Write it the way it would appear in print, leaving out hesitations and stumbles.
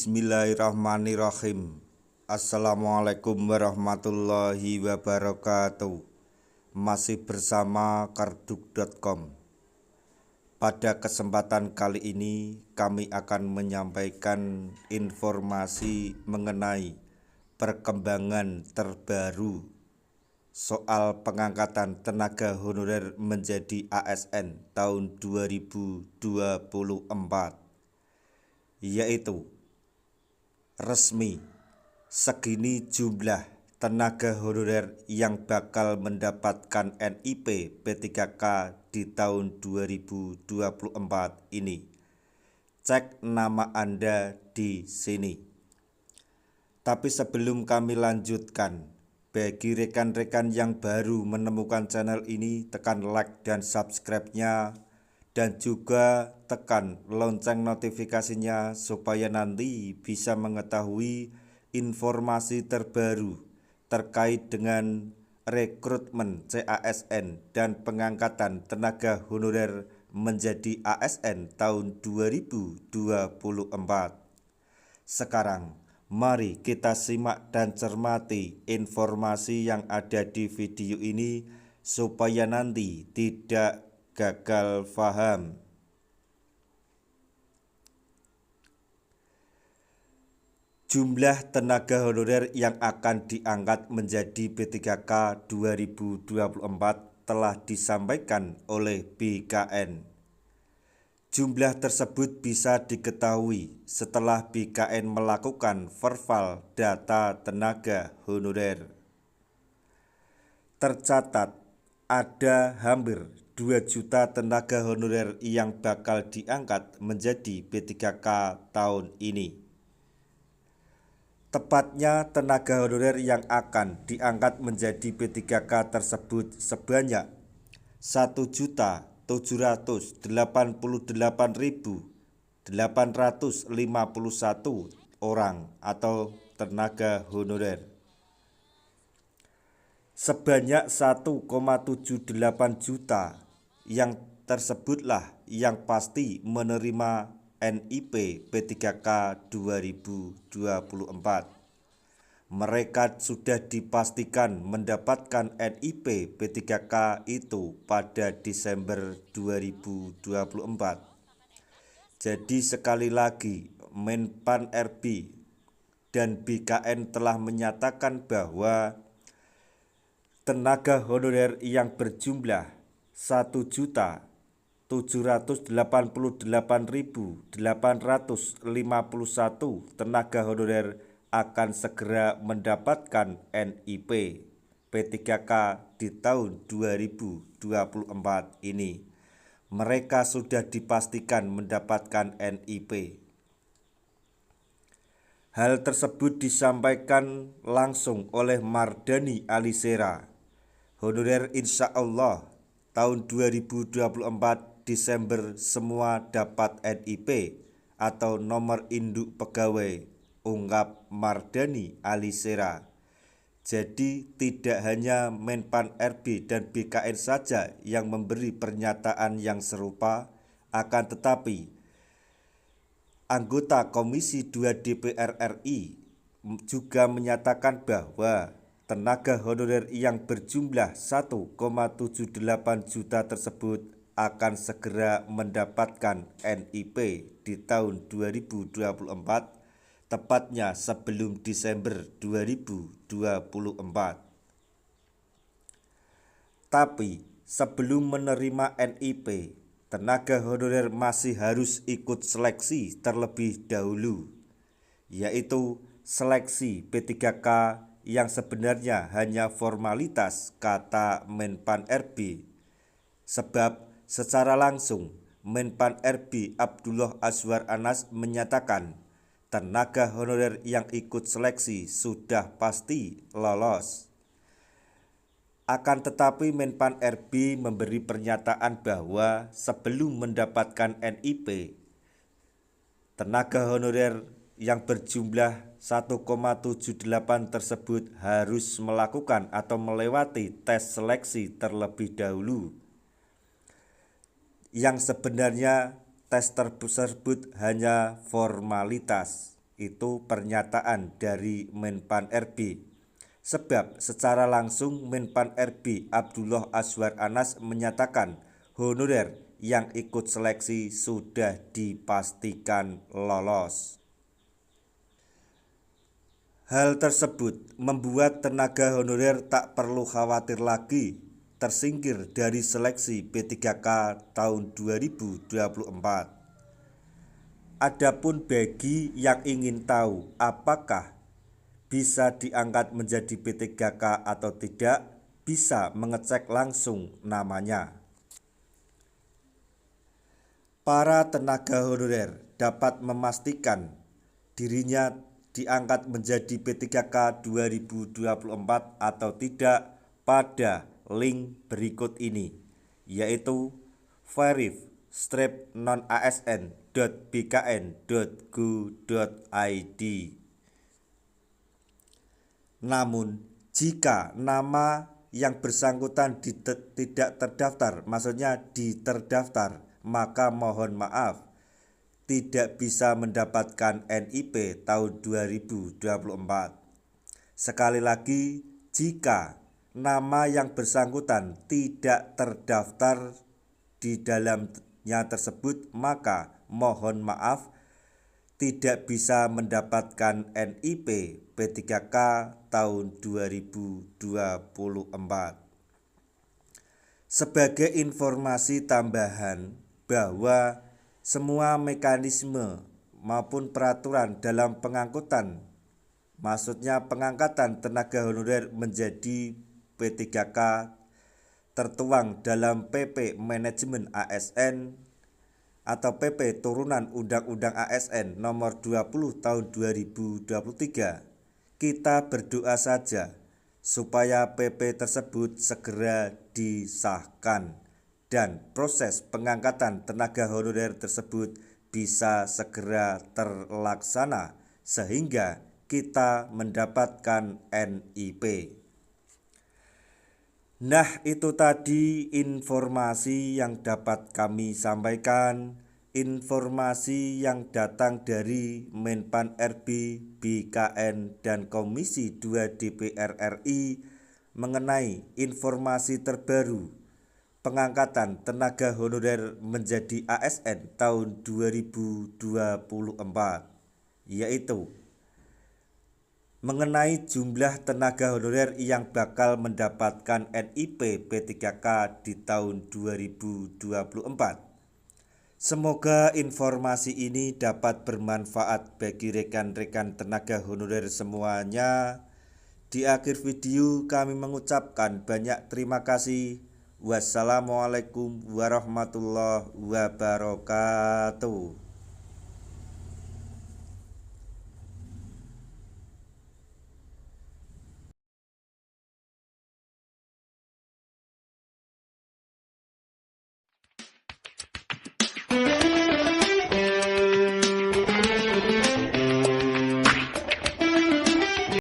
Bismillahirrahmanirrahim. Assalamualaikum warahmatullahi wabarakatuh. Masih bersama karduk.com. Pada kesempatan kali ini kami akan menyampaikan informasi mengenai perkembangan terbaru soal pengangkatan tenaga honorer menjadi ASN tahun 2024, yaitu resmi segini jumlah tenaga honorer yang bakal mendapatkan NIP P3K di tahun 2024 ini. Cek nama Anda di sini. Tapi sebelum kami lanjutkan, bagi rekan-rekan yang baru menemukan channel ini, tekan like dan subscribe-nya, dan juga tekan lonceng notifikasinya supaya nanti bisa mengetahui informasi terbaru terkait dengan rekrutmen CASN dan pengangkatan tenaga honorer menjadi ASN tahun 2024. Sekarang mari kita simak dan cermati informasi yang ada di video ini supaya nanti tidak gagal paham. Jumlah tenaga honorer yang akan diangkat menjadi P3K 2024 telah disampaikan oleh BKN. Jumlah tersebut bisa diketahui setelah BKN melakukan verval data tenaga honorer. Tercatat ada hampir 2 juta tenaga honorer yang bakal diangkat menjadi P3K tahun ini. Tepatnya tenaga honorer yang akan diangkat menjadi P3K tersebut sebanyak 1.788.851 orang atau tenaga honorer. Sebanyak 1,78 juta yang tersebutlah yang pasti menerima NIP P3K 2024. Mereka sudah dipastikan mendapatkan NIP P3K itu pada Desember 2024. Jadi sekali lagi Menpan RB dan BKN telah menyatakan bahwa tenaga honorer yang berjumlah 1.788.851 tenaga honorer akan segera mendapatkan NIP P3K di tahun 2024 ini. Mereka sudah dipastikan mendapatkan NIP. Hal tersebut disampaikan langsung oleh Mardhani Alisera. Honorer insya Allah tahun 2024 Desember semua dapat NIP atau nomor induk pegawai, ungkap Mardhani Alisera. Jadi tidak hanya Menpan RB dan BKN saja yang memberi pernyataan yang serupa, akan tetapi anggota Komisi 2 DPR RI juga menyatakan bahwa tenaga honorer yang berjumlah 1,78 juta tersebut akan segera mendapatkan NIP di tahun 2024, tepatnya sebelum Desember 2024. Tapi sebelum menerima NIP, tenaga honorer masih harus ikut seleksi terlebih dahulu, yaitu seleksi P3K yang sebenarnya hanya formalitas, kata Menpan RB. Sebab secara langsung Menpan RB Abdullah Azwar Anas menyatakan tenaga honorer yang ikut seleksi sudah pasti lolos. Akan tetapi Menpan RB memberi pernyataan bahwa sebelum mendapatkan NIP, tenaga honorer yang berjumlah 1,78 tersebut harus melakukan atau melewati tes seleksi terlebih dahulu, yang sebenarnya tes tersebut hanya formalitas. Itu pernyataan dari Menpan RB. Sebab secara langsung Menpan RB Abdullah Azwar Anas menyatakan honorer yang ikut seleksi sudah dipastikan lolos. Hal tersebut membuat tenaga honorer tak perlu khawatir lagi tersingkir dari seleksi P3K tahun 2024. Adapun bagi yang ingin tahu apakah bisa diangkat menjadi P3K atau tidak, bisa mengecek langsung namanya. Para tenaga honorer dapat memastikan dirinya diangkat menjadi P3K 2024 atau tidak pada link berikut ini, yaitu verif-nonasn.bkn.go.id. Namun, jika nama yang bersangkutan tidak terdaftar, maksudnya diterdaftar, maka mohon maaf, tidak bisa mendapatkan NIP tahun 2024. Sekali lagi, jika nama yang bersangkutan tidak terdaftar di dalamnya tersebut, maka mohon maaf, tidak bisa mendapatkan NIP P3K tahun 2024. Sebagai informasi tambahan bahwa semua mekanisme maupun peraturan dalam pengangkutan, maksudnya pengangkatan tenaga honorer menjadi P3K, tertuang dalam PP Manajemen ASN atau PP Turunan Undang-Undang ASN Nomor 20 Tahun 2023. Kita berdoa saja supaya PP tersebut segera disahkan dan proses pengangkatan tenaga honorer tersebut bisa segera terlaksana sehingga kita mendapatkan NIP. Nah, itu tadi informasi yang dapat kami sampaikan, informasi yang datang dari Menpan RB, BKN, dan Komisi 2 DPR RI mengenai informasi terbaru pengangkatan tenaga honorer menjadi ASN tahun 2024, yaitu mengenai jumlah tenaga honorer yang bakal mendapatkan NIP P3K di tahun 2024. Semoga informasi ini dapat bermanfaat bagi rekan-rekan tenaga honorer semuanya. Di akhir video kami mengucapkan banyak terima kasih. Wassalamualaikum warahmatullahi wabarakatuh.